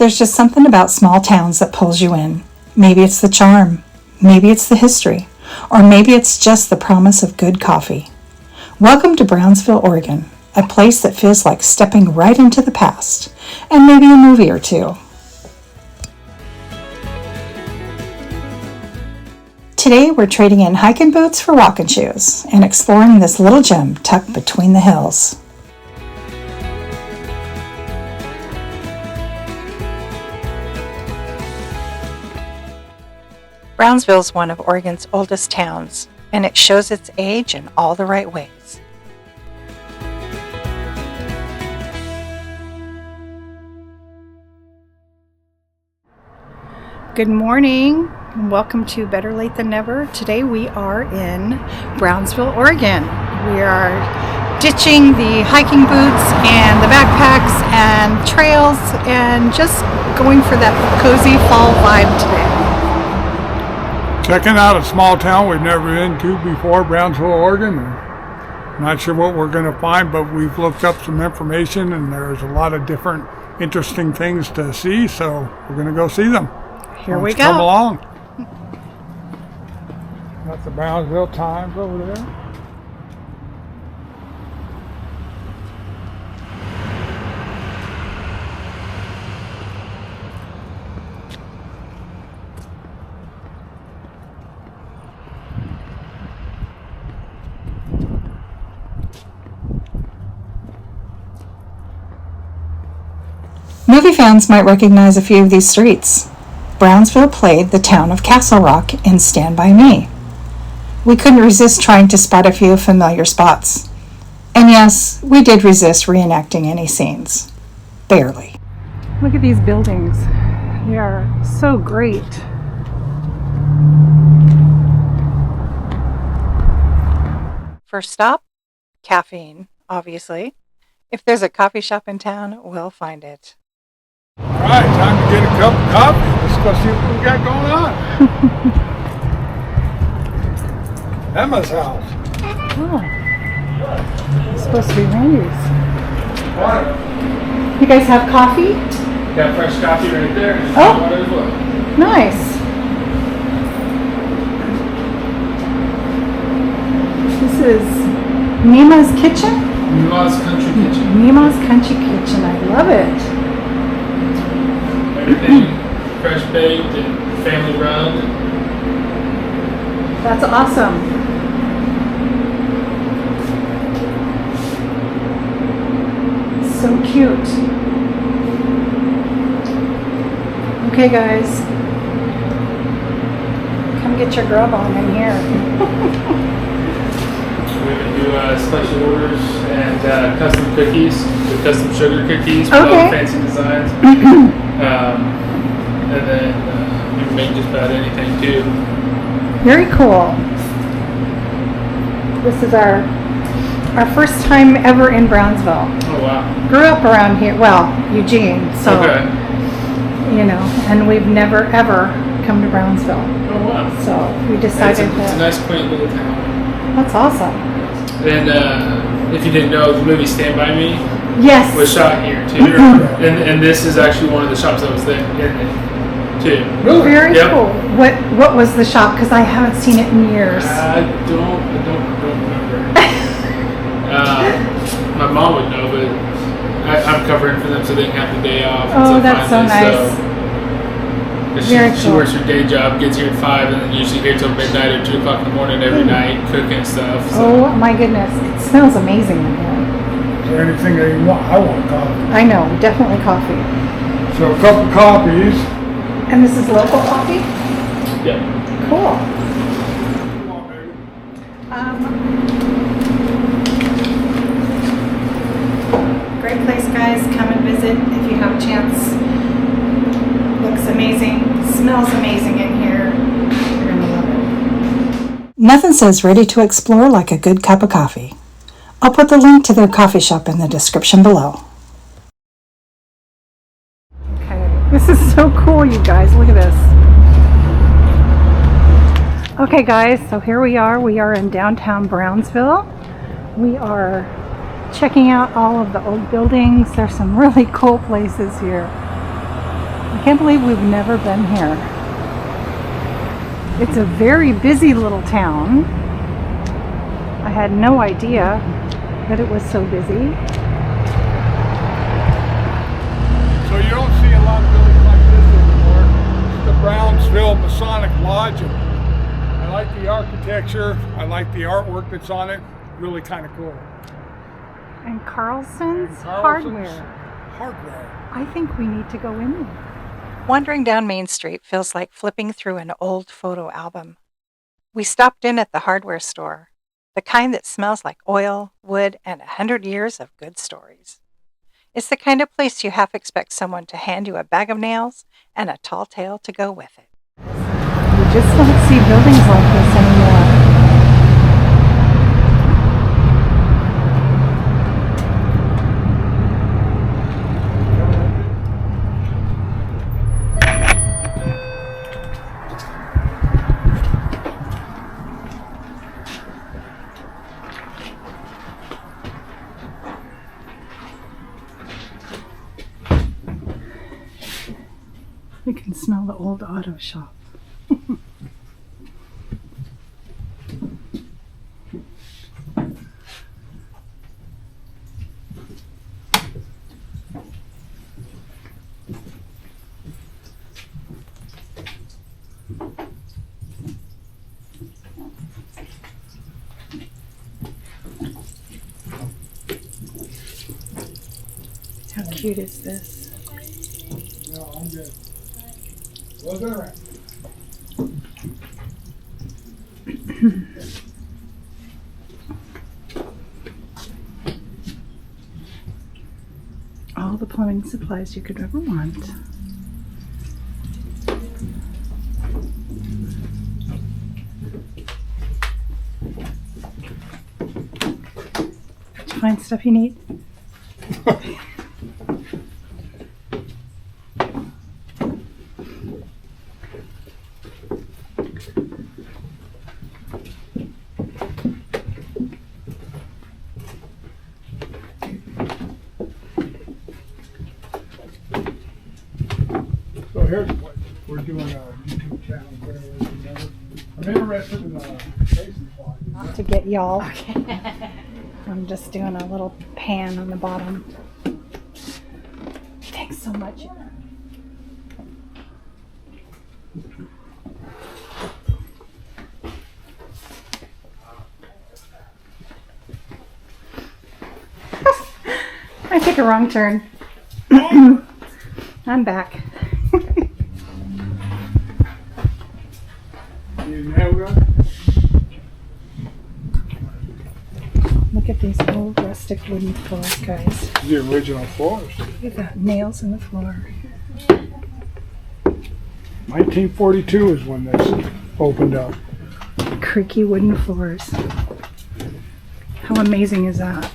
There's just something about small towns that pulls you in. Maybe it's the charm, maybe it's the history, or maybe it's just the promise of good coffee. Welcome to Brownsville, Oregon, a place that feels like stepping right into the past, and maybe a movie or two. Today we're trading in hiking boots for walking shoes and exploring this little gem tucked between the hills. Brownsville is one of Oregon's oldest towns, and it shows its age in all the right ways. Good morning, and welcome to Better Late Than Never. Today we are in Brownsville, Oregon. We are ditching the hiking boots and the backpacks and trails and just going for that cozy fall vibe today. Checking out a small town we've never been to before, Brownsville, Oregon. Not sure what we're going to find, but we've looked up some information and there's a lot of different interesting things to see, so we're going to go see them. Here we go. Come along. That's the Brownsville Times over there. Movie fans might recognize a few of these streets. Brownsville played the town of Castle Rock in Stand By Me. We couldn't resist trying to spot a few familiar spots. And yes, we did resist reenacting any scenes. Barely. Look at these buildings. They are so great. First stop, caffeine, obviously. If there's a coffee shop in town, we'll find it. All right, time to get a cup of coffee. Let's go see what we got going on. Emma's house. Oh, it's supposed to be Randy's. What? You guys have coffee? Got fresh coffee right there. Oh, Water as well. nice. This is Mima's Kitchen? Mima's Country Kitchen. Mima's Country Kitchen. I love it. Everything fresh baked and family run. That's awesome. So cute. Okay, guys. Come get your grub on in here. We would do special orders and custom cookies, the custom sugar cookies with all Okay. the fancy designs. And then you can make just about anything too. Very cool. This is our first time ever in Brownsville. Oh wow. Grew up around here, well, Eugene, so, Okay. you know, and we've never ever come to Brownsville. Oh wow. So we It's decided a that. nice quaint little town. That's awesome. And if you didn't know, the movie Stand By Me Yes. was shot here too. and this is actually one of the shops that was there in it too. Really? Very Yep. cool. What was the shop? Because I haven't seen it in years. I don't remember. My mom would know, but I'm covering for them so they didn't have the day off. Oh, that's so nice. Very She cool. works her day job, gets here at 5, and then usually here till midnight or 2 o'clock in the morning every night, cooking and stuff. So. Oh my goodness. It smells amazing in here. Is there anything that you want? I want coffee. I know, definitely coffee. So a couple coffees. And this is local coffee? Yeah. Cool. Come on, baby. Great place, guys. Come and visit if you have a chance. Looks amazing. Smells amazing in here. You're going to love it. Nothing says ready to explore like a good cup of coffee. I'll put the link to their coffee shop in the description below. Okay, this is so cool, you guys. Look at this. Okay, guys, so here we are. We are in downtown Brownsville. We are checking out all of the old buildings. There's some really cool places here. I can't believe we've never been here. It's a very busy little town. I had no idea that it was so busy. So you don't see a lot of buildings like this anymore. It's the Brownsville Masonic Lodge. I like the architecture. I like the artwork that's on it. Really kind of cool. And Carlson's Hardware. I think we need to go in there. Wandering down Main Street feels like flipping through an old photo album. We stopped in at the hardware store, the kind that smells like oil, wood, and 100 years of good stories. It's the kind of place you half expect someone to hand you a bag of nails and a tall tale to go with it. You just don't see buildings like this anymore. You can smell the old auto shop. How cute is this? No, I'm good. Was it right? All the plumbing supplies you could ever want. Did you find stuff you need? So here's what we're doing a YouTube channel. I'm interested in basin plot. Not to get y'all. I'm just doing a little pan on the bottom. Thanks so much. I took a wrong turn. I'm back. Look at these old rustic wooden floors, guys. The original floors. Look at that, nails in the floor. 1942 is when this opened up. Creaky wooden floors. How amazing is that?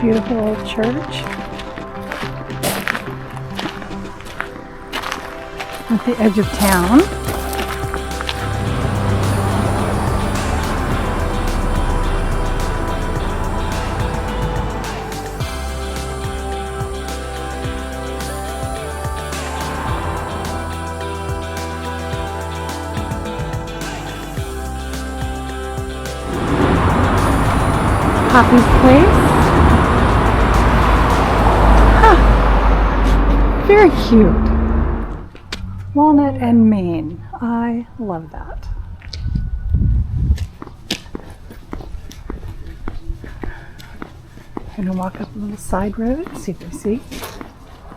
Beautiful old church at the edge of town. Poppy's place. Very cute. Walnut and Maine. I love that. I'm gonna walk up a little side road and see if we see.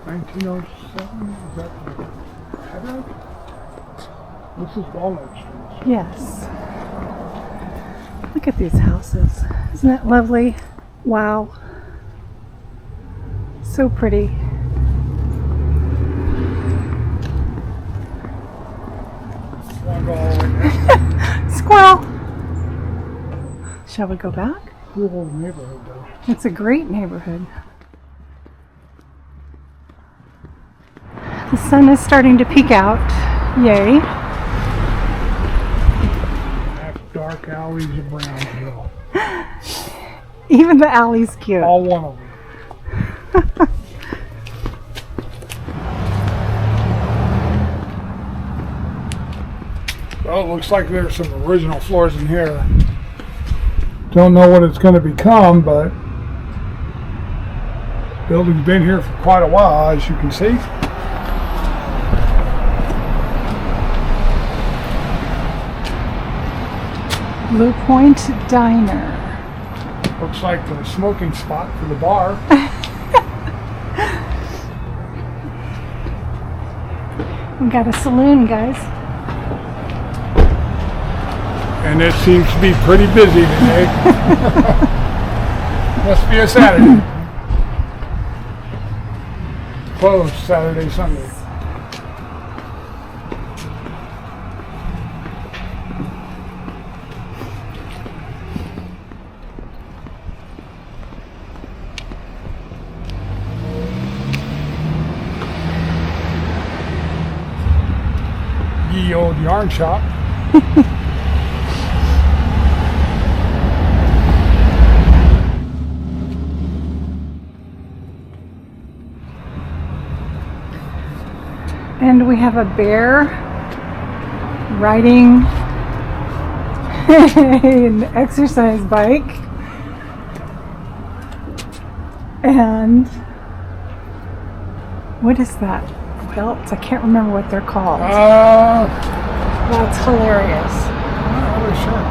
1907, is that the header? This is Walnut Street. Yes. Look at these houses. Isn't that lovely? Wow. So pretty. Wanna go all the way down? Squirrel! Shall we go back? Cool little neighborhood though. It's a great neighborhood. The sun is starting to peek out. Yay. That's dark alleys of Brownsville. Even the alley's cute. All one of them. Well, it looks like there's some original floors in here. Don't know what it's going to become, but the building's been here for quite a while, as you can see. Blue Point Diner. Looks like the smoking spot for the bar. We got a saloon, guys. And it seems to be pretty busy today. Must be a Saturday. Closed Saturday, Sunday. Ye old yarn shop. And we have a bear riding an exercise bike. And what is that? Belts? I can't remember what they're called. That's hilarious. Not really sure.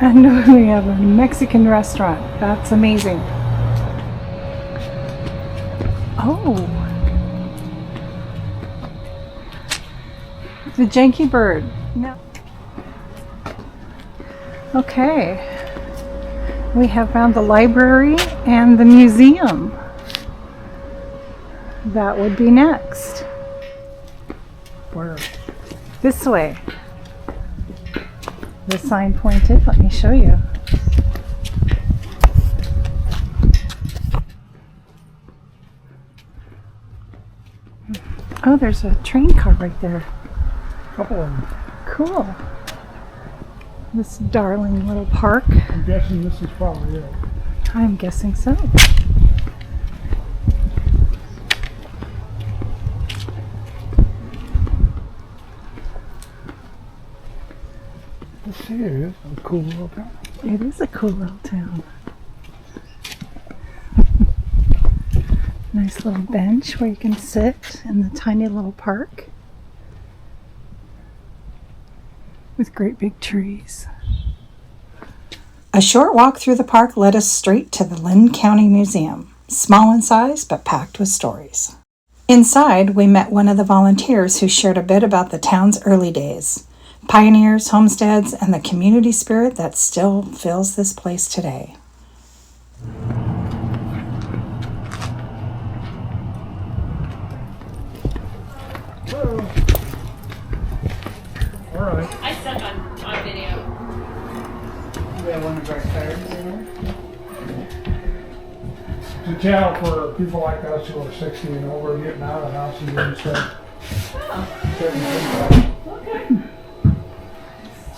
And we have a Mexican restaurant. That's amazing. Oh. The Janky Bird. No. Okay. We have found the library and the museum. That would be next. Where? This way. The sign pointed. Let me show you. Oh, there's a train car right there. A couple of them. Cool. This darling little park. I'm guessing this is probably it. I'm guessing so. Let's see, it is a cool little town. It is a cool little town. Nice little bench where you can sit in the tiny little park with great big trees. A short walk through the park led us straight to the Linn County Museum, small in size but packed with stories. Inside, we met one of the volunteers who shared a bit about the town's early days, pioneers, homesteads, and the community spirit that still fills this place today. All right. I stuck on video. We have one of our cards in there. It's a channel for people like us who are 60 and over, getting out of the house and doing stuff. Okay.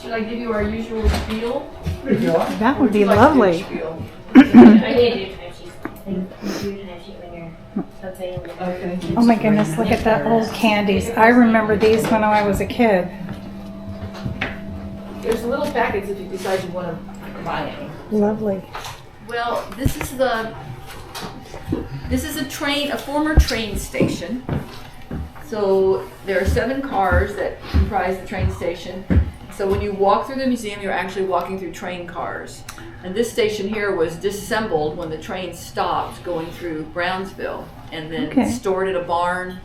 Should I give you our usual spiel? If you like. That would be Like lovely. the spiel? I did do timesheets. And you do a timesheet when you're something. Okay. Oh my goodness, look at that old candies. I remember these when I was a kid. There's little packets if you decide you want to buy any. Lovely. Well, this is a former train station. So there are 7 cars that comprise the train station. So when you walk through the museum, you're actually walking through train cars. And this station here was disassembled when the train stopped going through Brownsville, and then stored in a barn,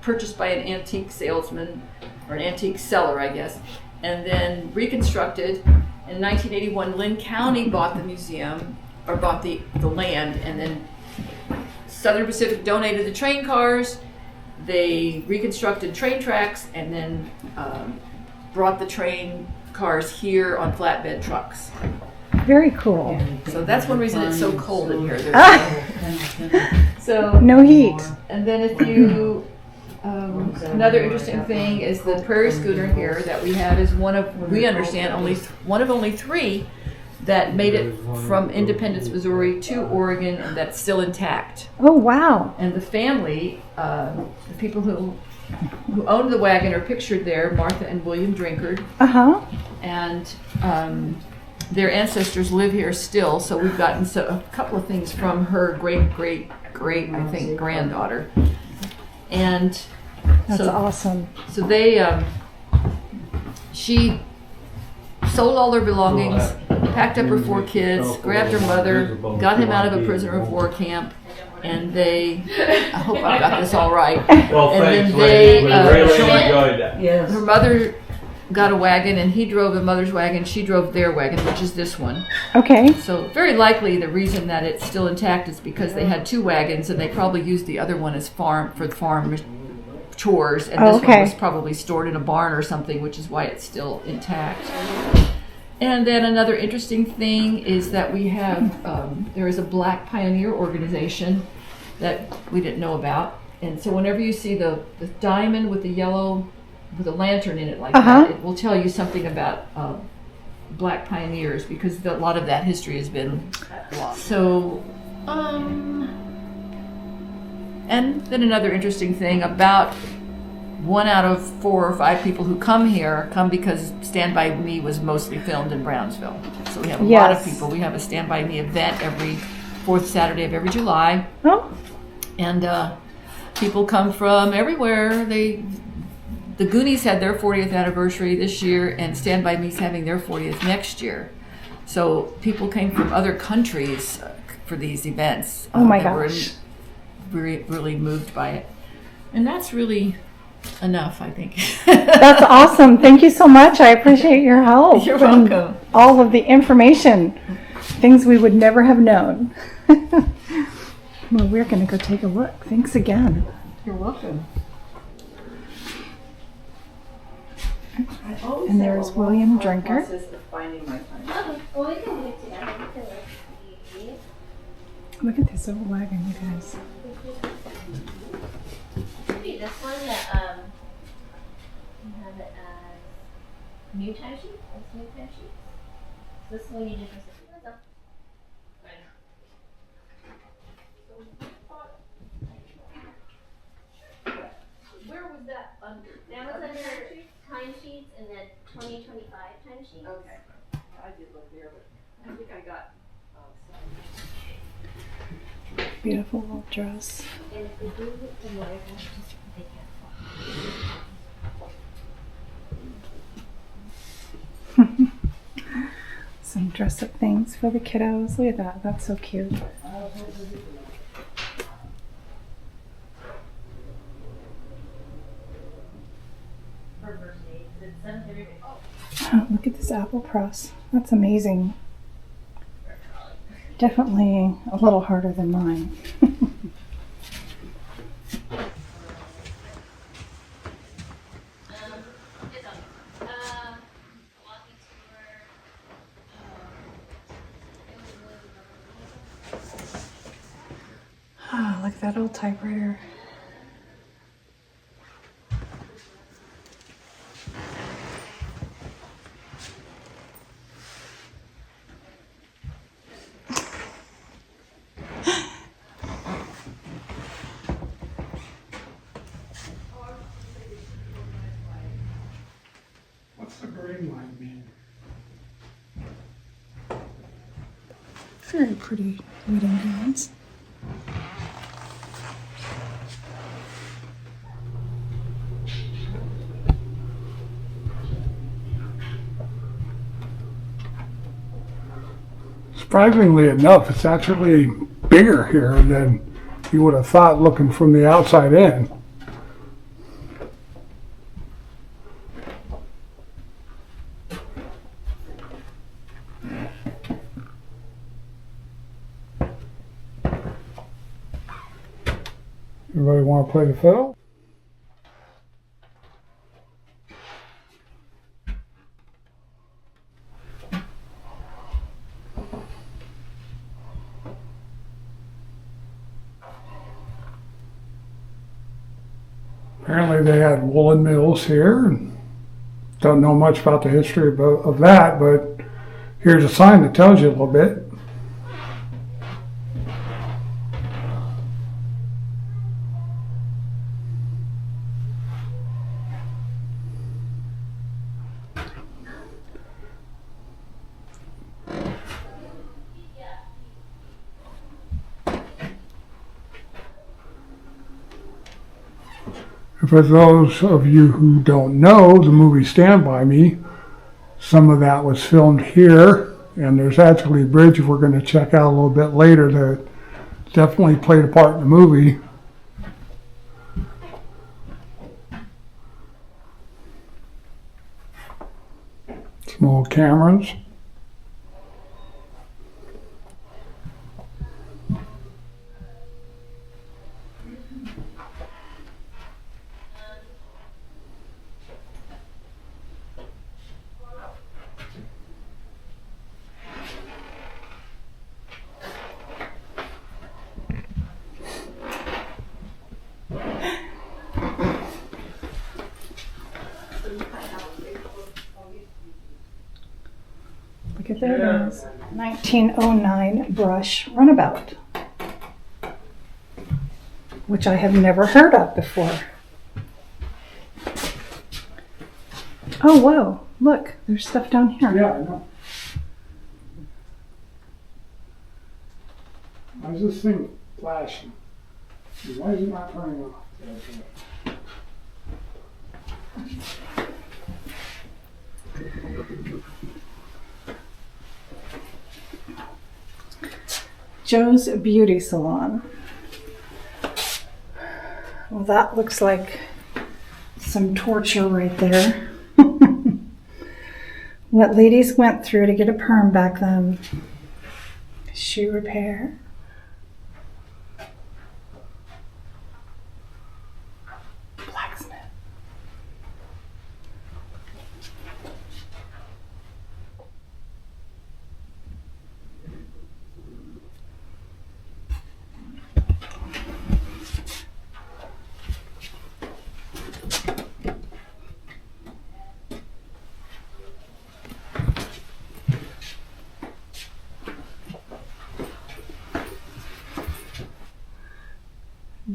purchased by an antique salesman, or an antique seller, I guess, and then reconstructed. In 1981, Linn County bought the museum, or bought the land, and then Southern Pacific donated the train cars. They reconstructed train tracks, and then brought the train cars here on flatbed trucks. Very cool. So that's one reason it's so cold in here. No heat. And then if you, another interesting thing is the prairie schooner here that we have is we understand, one of only 3 that made it from Independence, Missouri to Oregon, and that's still intact. Oh, wow. And the family, the people who owned the wagon are pictured there, Martha and William Drinkard. Uh-huh. And their ancestors live here still, so we've gotten a couple of things from her great, I think, granddaughter. And That's awesome. So she sold all their belongings, packed up her 4 kids, grabbed her mother, got him out of a prisoner of war camp, and I hope I got this all right. Well, and thanks, then they, we really enjoyed that. Yes. Her mother got a wagon, and he drove the mother's wagon. She drove their wagon, which is this one. Okay. So very likely the reason that it's still intact is because they had 2 wagons, and they probably used the other one as farm chores, and this one was probably stored in a barn or something, which is why it's still intact. And then another interesting thing is that we have, there is a Black Pioneer organization that we didn't know about. And so whenever you see the diamond with the yellow, with a lantern in it like that, it will tell you something about Black Pioneers, because a lot of that history has been lost. So, and then another interesting thing, about 1 out of 4 or 5 people who come here come because Stand By Me was mostly filmed in Brownsville. So we have a lot of people. We have a Stand By Me event every 4th Saturday of every July. Oh. And people come from everywhere. The Goonies had their 40th anniversary this year, and Stand By Me's having their 40th next year. So people came from other countries for these events. Oh my gosh. We're really moved by it. And that's really enough, I think. That's awesome. Thank you so much. I appreciate your help. You're welcome. All of the information, things we would never have known. Well, we're going to go take a look. Thanks again. You're welcome. And there's William Drinkard. Okay, well, we can do it together. We can like Look at this old wagon, you guys. maybe this one that you have it as new timesheet. That's new timesheet. This one you just that's all. Where was that under? That was under timesheets and then 2025 timesheets. Okay. I did look there, but I think I got Beautiful little dress. And if we do the Moyer House, just they can't. Some dress up things for the kiddos. Look at that. That's so cute. Oh, look at this apple press. That's amazing. Definitely a little harder than mine. Oh, look at that old typewriter. What's the green line mean? Very pretty reading gowns. Surprisingly enough, it's actually bigger here than you would have thought looking from the outside in. Everybody want to play the fiddle? Apparently they had woolen mills here. And don't know much about the history of that, but here's a sign that tells you a little bit. For those of you who don't know the movie Stand By Me, some of that was filmed here, and there's actually a bridge we're going to check out a little bit later that definitely played a part in the movie. Small cameras. Look at there it is. 1909 brush runabout, which I have never heard of before. Oh, whoa. Look, there's stuff down here. Yeah, I know. Why is this thing flashing? Why is it not turning off? Joe's Beauty Salon. Well, that looks like some torture right there. What ladies went through to get a perm back then. Shoe repair. Blacksmith.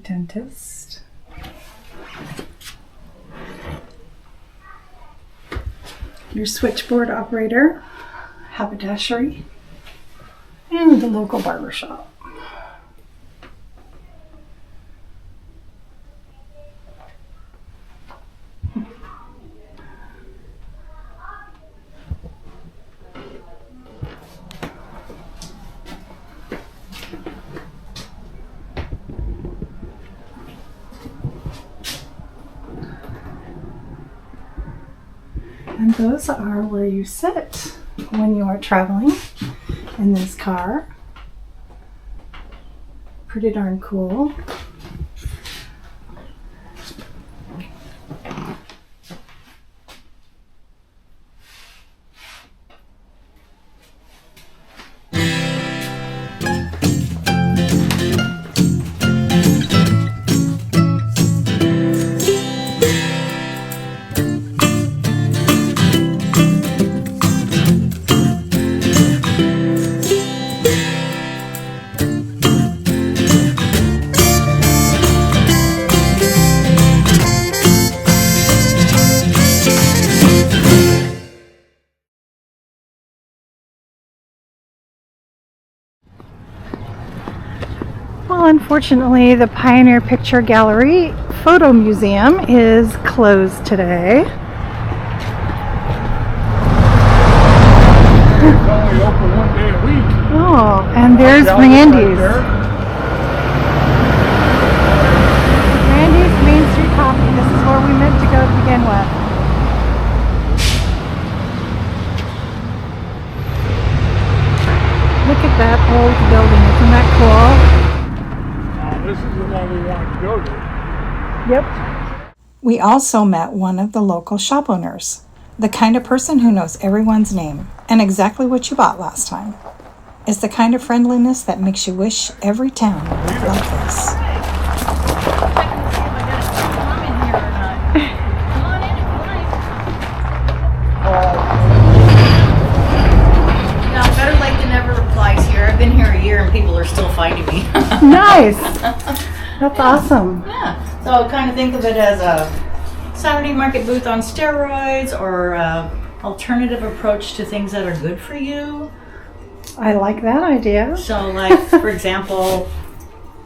Dentist. Your switchboard operator, haberdashery, and the local barber shop. And those are where you sit when you are traveling in this car. Pretty darn cool. Well, unfortunately, the Pioneer Picture Gallery Photo Museum is closed today. It's only open one day a week. Oh, and there's Randy's. Randy's Main Street Coffee. This is where we meant to go to begin with. Look at that old building. Isn't that cool? This is the one we wanted to go to. Yep. We also met one of the local shop owners, the kind of person who knows everyone's name and exactly what you bought last time. It's the kind of friendliness that makes you wish every town looked like this. Checking to see if I got a plum in here or not. finding me. Nice. That's awesome. Yeah. So kind of think of it as a Saturday market booth on steroids, or alternative approach to things that are good for you. I like that idea. So like, for example,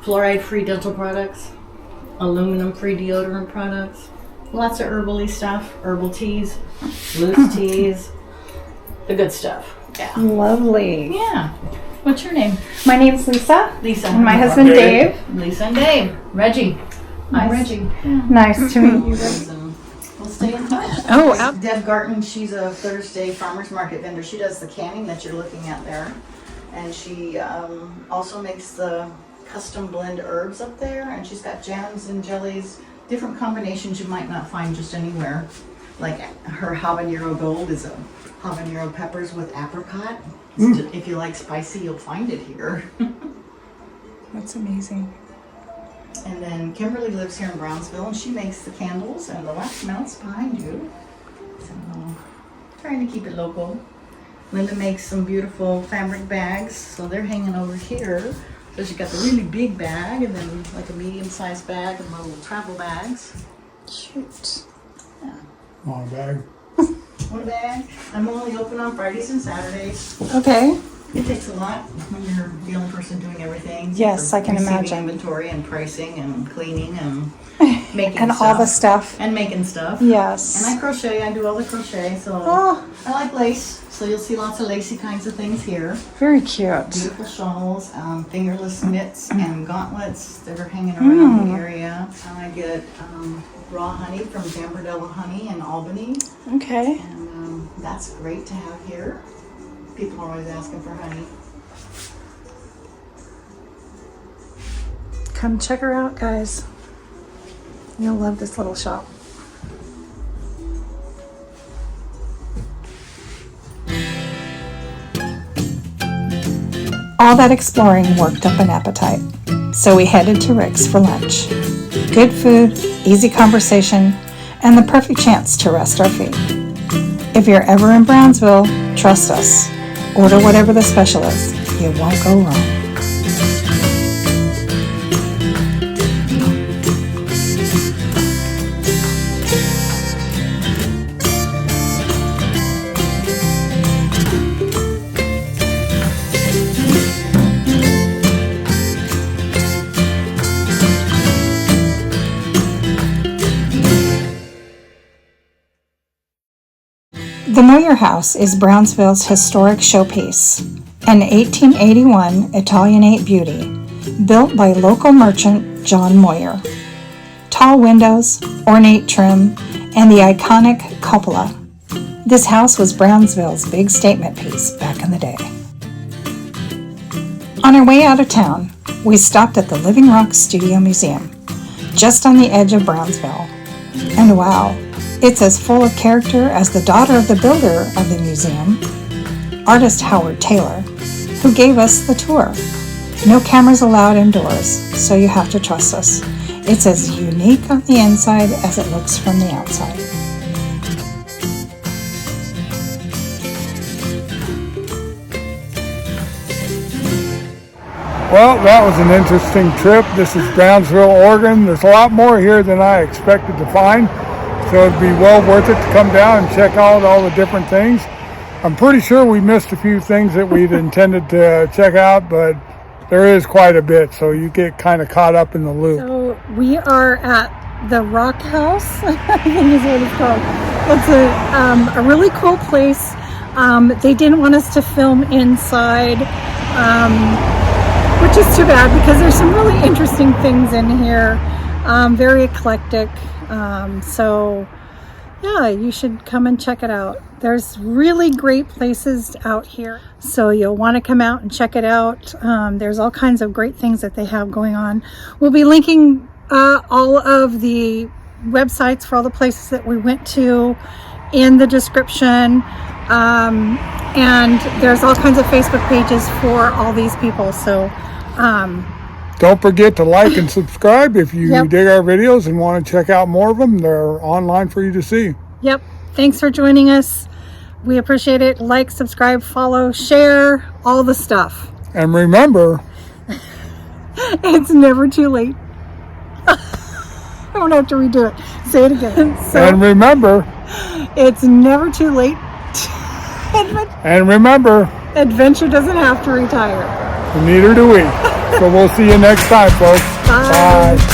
fluoride-free dental products, aluminum-free deodorant products, lots of herbal-y stuff, herbal teas, loose teas, the good stuff. Yeah. Lovely. Yeah. What's your name? My name's Lisa. Lisa. And my husband Dave. Lisa and Dave. Reggie. Hi, Nice. Reggie. Nice to meet you. So we'll stay in touch. Oh, Deb Garton, she's a Thursday farmer's market vendor. She does the canning that you're looking at there. And she also makes the custom blend herbs up there. And she's got jams and jellies, different combinations you might not find just anywhere. Like her habanero gold is a habanero peppers with apricot. If you like spicy, you'll find it here. That's amazing. And then Kimberly lives here in Brownsville, and she makes the candles and the wax melts behind you. So, trying to keep it local. Linda makes some beautiful fabric bags, so they're hanging over here. So she got the really big bag, and then like a medium-sized bag, and little travel bags. Cute. On a bag. One bag. I'm only open on Fridays and Saturdays. Okay. It takes a lot when you're the only person doing everything. Yes, For I can receiving imagine. Inventory and pricing and cleaning and making And stuff. all the stuff. And making stuff. Yes. And I crochet. I do all the crochet. So Oh, I like lace. So you'll see lots of lacy kinds of things here. very cute. Beautiful shawls, fingerless mitts and gauntlets that are hanging around the area. And I get raw honey from Gambardella Honey in Albany. Okay. And that's great to have here. People are always asking for honey. Come check her out, guys. You'll love this little shop. All that exploring worked up an appetite, so we headed to Rick's for lunch. Good food, easy conversation, and the perfect chance to rest our feet. If you're ever in Brownsville, trust us. Order whatever the special is. You won't go wrong. The Moyer House is Brownsville's historic showpiece, an 1881 Italianate beauty built by local merchant John Moyer. Tall windows, ornate trim, and the iconic cupola. This house was Brownsville's big statement piece back in the day. On our way out of town, we stopped at the Living Rock Studio Museum, just on the edge of Brownsville. And wow, it's as full of character as the daughter of the builder of the museum, artist Howard Taylor, who gave us the tour. No cameras allowed indoors, so you have to trust us. It's as unique on the inside as it looks from the outside. Well, that was an interesting trip. This is Brownsville, Oregon. There's a lot more here than I expected to find. So it'd be well worth it to come down and check out all the different things. I'm pretty sure we missed a few things that we'd intended to check out, but there is quite a bit, so you get kind of caught up in the loop. So we are at the Rock House, I think is what it's called. It's a really cool place. They didn't want us to film inside, which is too bad because there's some really interesting things in here. Very eclectic. So yeah, you should come and check it out. There's really great places out here, so you'll want to come out and check it out. There's all kinds of great things that they have going on. We'll be linking all of the websites for all the places that we went to in the description, and there's all kinds of Facebook pages for all these people, so don't forget to like and subscribe if you Yep. dig our videos and want to check out more of them. They're online for you to see. Yep. Thanks for joining us. We appreciate it. Like, subscribe, follow, share, all the stuff. And remember, It's never too late. I don't have to redo it. Say it again. And remember, It's never too late. Adventure doesn't have to retire. neither do we. So we'll see you next time, folks. Bye. Bye.